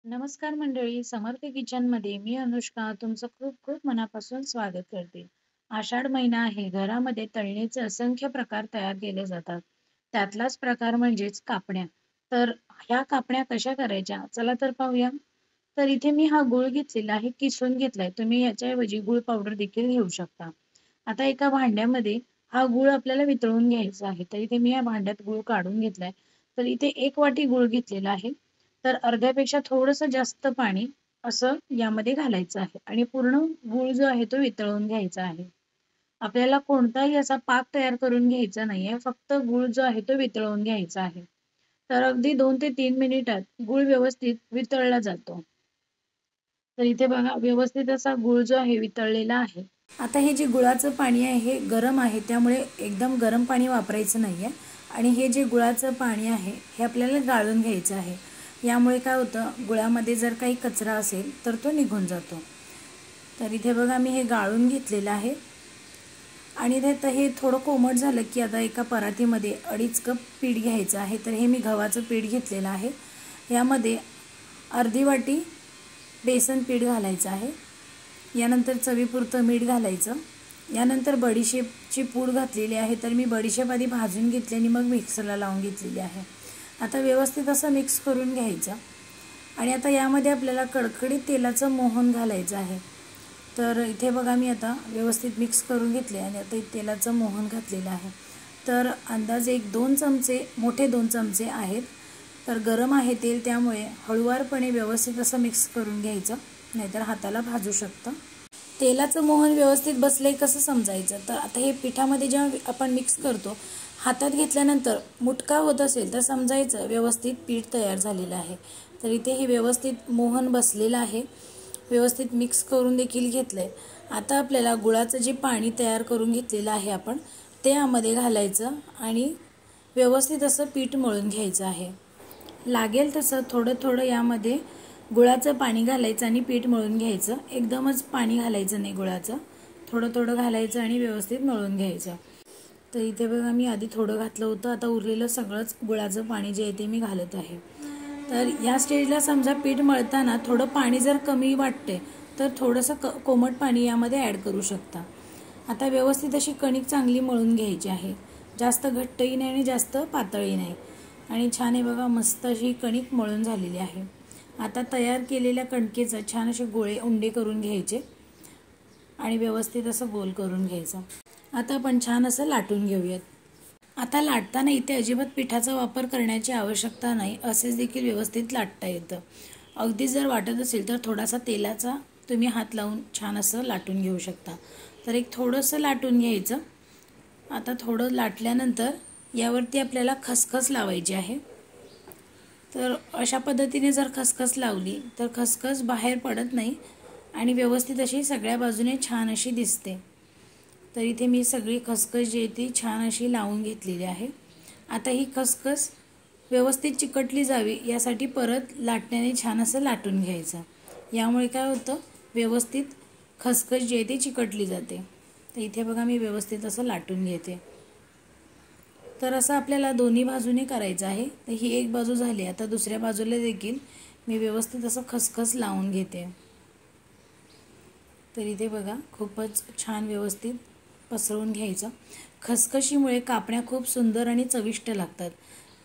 नमस्कार मंडळी, समर्थ किचनमध्ये मी अनुष्का तुमचं खूप खूप मनापासून स्वागत करते. आषाढ महिना आहे. घरामध्ये तळणीचे असंख्य प्रकार तयार केले जातात. त्यातलाच प्रकार म्हणजेच कापण्या. तर ह्या कापण्या कशा करायच्या? चला तर पाहूया. तर इथे मी हा गूळ घेतलेला आहे, किसून घेतलाय. तुम्ही याच्याऐवजी गूळ पावडर देखील घेऊ शकता. आता एका भांड्यामध्ये हा गूळ आपल्याला वितळून घ्यायचा आहे. तर इथे मी या भांड्यात गूळ काढून घेतलाय. तर इथे 1 वाटी गूळ घेतलेला आहे. तर अर्ध्यापेक्षा थोडंसं जास्त पाणी असं यामध्ये घालायचं आहे आणि पूर्ण गूळ जो आहे तो वितळून घ्यायचा आहे. आपल्याला कोणताही असा पाक तयार करून घ्यायचा नाहीये. फक्त गूळ जो आहे तो वितळवून घ्यायचा आहे. तर अगदी 2 ते 3 मिनिटात गूळ व्यवस्थित वितळला जातो. तर इथे बघा व्यवस्थित असा गूळ जो आहे वितळलेला आहे. आता हे जे गुळाचं पाणी आहे हे गरम आहे, त्यामुळे एकदम गरम पाणी वापरायचं नाहीये आणि हे जे गुळाचं पाणी आहे हे आपल्याला गाळून घ्यायचं आहे. यामुळे काय होतं, गुळामध्ये जर काही कचरा असेल तर तो निघून जातो. तर इथे बघा मी हे गाळून घेतलेलं आहे आणि हे थोडं कोमट झालं की आता एका परातीमध्ये 2.5 कप पीठ घ्यायचं आहे. तर हे मी गव्हाचं पीठ घेतलेलं आहे. यामध्ये अर्धी वाटी बेसन पीठ घालायचं आहे. यानंतर चवीपुरतं मीठ घालायचं. यानंतर बडीशेपची पूड घातलेली आहे. तर मी बडीशेप आधी भाजून घेतली आणि मग मिक्सरला लावून घेतलेली आहे. आता व्यवस्थित असं मिक्स करून घ्यायचं आणि आता यामध्ये आपल्याला कडकडीत तेलाचं मोहन घालायचं आहे. तर इथे बघा मी आता व्यवस्थित मिक्स करून घेतले आणि आता तेलाचं मोहन घातलेलं आहे. तर अंदाजे 1-2 चमचे, मोठे 2 चमचे आहेत. तर गरम आहे तेल, त्यामुळे हळूवारपणे व्यवस्थित असं मिक्स करून घ्यायचं, नाहीतर हाताला भाजू शकतं. तेलाचं मोहन व्यवस्थित बसलंय कसं समजायचं? तर आता हे पिठामध्ये जेव्हा आपण मिक्स करतो, हातात घेतल्यानंतर मुटका होत असेल तर समजायचं व्यवस्थित पीठ तयार झालेलं आहे. तर इथे हे व्यवस्थित मोहन बसलेलं आहे. व्यवस्थित मिक्स करून देखील घेतलंय. आता आपल्याला गुळाचं जे पाणी तयार करून घेतलेलं आहे आपण, ते यामध्ये घालायचं आणि व्यवस्थित असं पीठ मळून घ्यायचं आहे. लागेल तसं थोडं थोडं यामध्ये गुळाचं पाणी घालायचं आणि पीठ मळून घ्यायचं. एकदमच पाणी घालायचं नाही गुळाचं, थोडं थोडं घालायचं आणि व्यवस्थित मळून घ्यायचं. तर इथे बघा मी आधी थोडं घातलं होतं, आता उरलेलं सगळंच गुळाचं पाणी जे आहे ते मी घालत आहे. तर या स्टेजला समजा पीठ मळताना थोडं पाणी जर कमी वाटते तर थोडंसं कोमट पाणी यामध्ये ॲड करू शकता. आता व्यवस्थित अशी कणिक चांगली मळून घ्यायची आहे. जास्त घट्टही नाही आणि जास्त पातळही नाही. आणि छान आहे बघा, मस्त अशी कणिक मळून झालेली आहे. आता तयार केलेल्या कणकेचं छान असे गोळे उंडे करून घ्यायचे आणि व्यवस्थित असं गोल करून घ्यायचं. आता आपण छान असं लाटून घेऊयात. आता लाटताना इथे अजिबात पिठाचा वापर करण्याची आवश्यकता नाही, असेच देखील व्यवस्थित लाटता येतं. अगदी जर वाटत असेल तर थोडासा तेलाचा तुम्ही हात लावून छान असं लाटून घेऊ शकता. तर एक थोडंसं लाटून घ्यायचं. आता थोडं लाटल्यानंतर यावरती आपल्याला खसखस लावायची आहे. तर अशा पद्धतीने जर खसखस लावली तर खसखस बाहेर पडत नाही आणि व्यवस्थित अशी सगळ्या बाजूने छान अशी दिसते. तर इथे मी सगळी खसखस जी आहे ती छान अशी लावून घेतलेली आहे. आता ही खसखस व्यवस्थित चिकटली जावी यासाठी परत लाटण्याने छान असं लाटून घ्यायचं. यामुळे काय होतं, व्यवस्थित खसखस जी आहे ती चिकटली जाते. तर इथे बघा मी व्यवस्थित असं लाटून घेते. तर असं आपल्याला दोन्ही बाजूने करायचं आहे. तर ही एक बाजू झाली. आता दुसऱ्या बाजूला देखील मी व्यवस्थित असं खसखस लावून घेते. तर इथे बघा खूपच छान व्यवस्थित पसरवून घ्यायचं. खसखशीमुळे कापण्या खूप सुंदर आणि चविष्ट लागतात.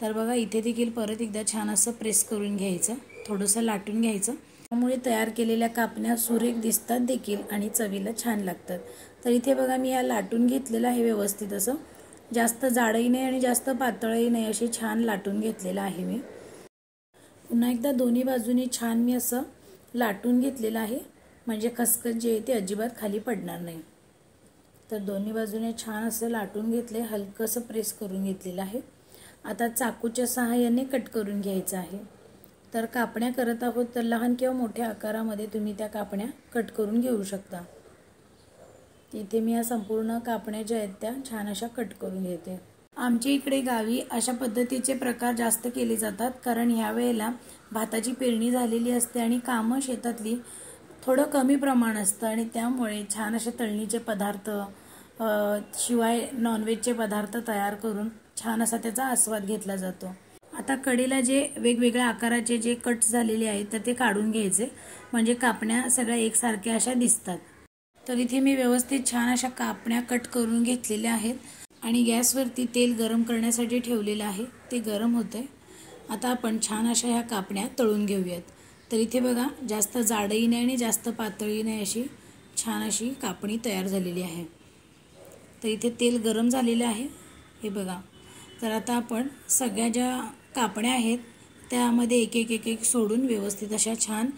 तर बघा इथे देखील परत एकदा छान असं प्रेस करून घ्यायचं, थोडंसं लाटून घ्यायचं. त्यामुळे तयार केलेल्या कापण्या सुरेख दिसतात देखील आणि चवीला छान लागतात. तर इथे बघा मी या लाटून घेतलेलं आहे व्यवस्थित असं. जास्त जाडही नाही आणि जास्त पातळही नाही, अशी छान लाटून घेतलेलं आहे मी. पुन्हा एकदा दोन्ही बाजूनी छान मी असं लाटून घेतलेलं आहे, म्हणजे खसखस जे आहे ते अजिबात खाली पडणार नाही. तर दोन्ही बाजूने छान असं लाटून घेतले, हलकंसं प्रेस करून घेतलेलं आहे. आता चाकूच्या सहाय्याने कट करून घ्यायचं आहे. तर कापण्या करत आहोत तर लहान किंवा मोठ्या आकारामध्ये तुम्ही त्या कापण्या कट करून घेऊ शकता. इथे मी या संपूर्ण कापण्या ज्या आहेत त्या छान अशा कट करून घेते. आमच्या इकडे गावी अशा पद्धतीचे प्रकार जास्त केले जातात, कारण ह्या वेळेला भाताची पेरणी झालेली असते आणि कामं शेतातली थोडं कमी प्रमाण असतं आणि त्यामुळे छान असे तळणीचे पदार्थ, शिवाय नॉनव्हेजचे पदार्थ तयार करून छान असा त्याचा आस्वाद घेतला जातो. आता कडेला जे वेगवेगळ्या आकाराचे जे कट झालेले आहेत तर ते काढून घ्यायचे, म्हणजे कापण्या सगळ्या एकसारख्या अशा दिसतात. तर इथे मी व्यवस्थित छान अशा कापण्या कट करून घेतलेल्या आहेत आणि गॅसवरती तेल गरम करण्यासाठी ठेवलेलं आहे, ते गरम होतंय. आता आपण छान अशा ह्या कापण्या तळून घेऊयात. तर इथे बघा, जास्त जाडही नाही आणि जास्त पातळही नाही, अशी छान अशी कापणी तयार झालेली आहे. तर इथे तेल गरम झालेलं आहे, हे बघा. तर आता आपण सगळ्या ज्या कापण्या आहेत त्यामध्ये एक एक एक एक सोडून व्यवस्थित अशा छान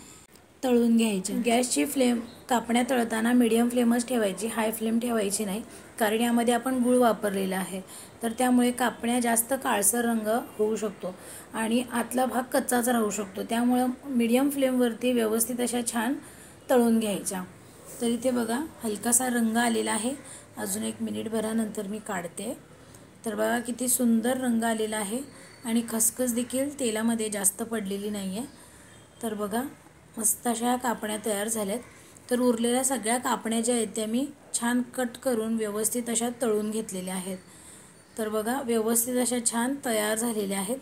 तळून घ्यायच्या. गॅसची फ्लेम कापण्या तळताना मीडियम फ्लेमच ठेवायची, हाय फ्लेम ठेवायची नाही, कारण यामध्ये आपण गूळ वापरलेला आहे. तर त्यामुळे कापण्या जास्त काळसर रंग होऊ शकतो आणि आतला भाग कच्चाच राहू शकतो. त्यामुळं मीडियम फ्लेमवरती व्यवस्थित अशा छान तळून घ्यायच्या. तर इथे बघा, हलकासा रंग आलेला आहे. अजून 1 मिनिटभरानंतर मी काढते. तर बघा किती सुंदर रंग आलेला आहे आणि खसखस देखील तेलामध्ये जास्त पडलेली नाही आहे. तर बघा, मस्त अशा कापण्या तयार झाल्यात. तर उरलेल्या सगळ्या कापण्या ज्या आहेत त्या मी छान कट करून व्यवस्थित अशा तळून घेतलेल्या आहेत. तर बघा, व्यवस्थित अशा छान तयार झालेल्या आहेत.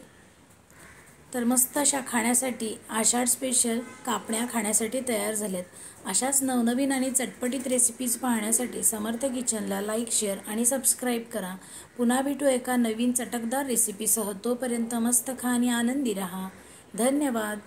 तर मस्त अशा खाण्यासाठी आषाढ स्पेशल कापण्या खाण्यासाठी तयार झाल्यात. अशाच नवनवीन आणि चटपटीत रेसिपीज पाहण्यासाठी समर्थ किचनला लाईक, शेअर आणि सबस्क्राईब करा. पुन्हा भेटू एका नवीन चटकदार रेसिपीसह. तोपर्यंत मस्त खा आणि आनंदी रहा. धन्यवाद.